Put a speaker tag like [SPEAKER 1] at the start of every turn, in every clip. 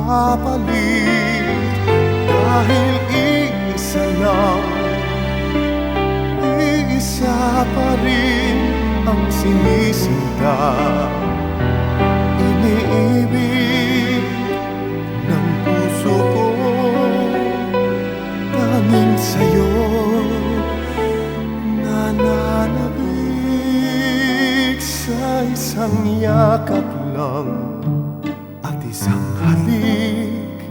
[SPEAKER 1] mapapalit. Dahil iisa lang, iisa pa rin ang sinisinta. Iniibig ng puso ko, tanging sa'yo nananabik. Sa isang yakap lang at isang halik,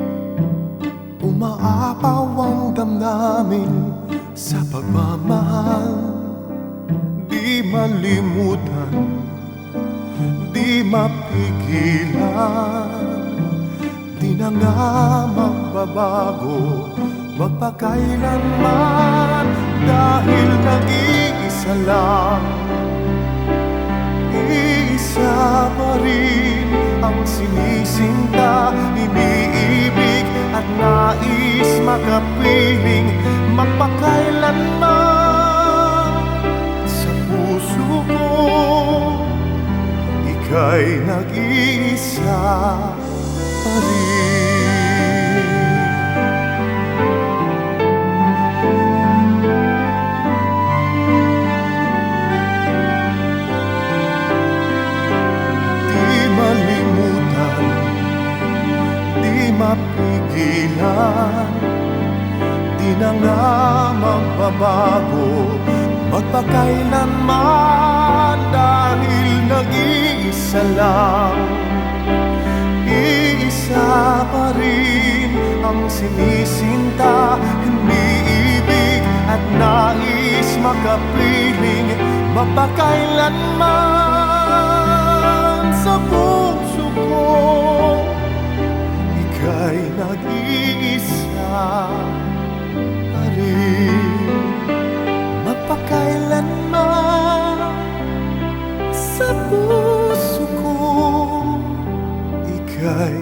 [SPEAKER 1] umaapaw ang damdamin sa pagmamahal. Di malimutan, di mapigilan, di na nga magbabago magpakailanman. Dahil nag-iisa lang, iisa pa rin ang sinisinta. Iniibig at nais makapiling magpakailanman. Sa puso ko, ika'y nag-iisa pa rin. Mapigilan, di na nga magbabago magpakailanman. Dahil nag-iisa lang, iisa pa rin ang sinisinta. Iniibig at nais makapiling magpakailanman. Sa puso ko, ika'y nag-iisa pa rin magpakailanman. Sa puso ko, ika'y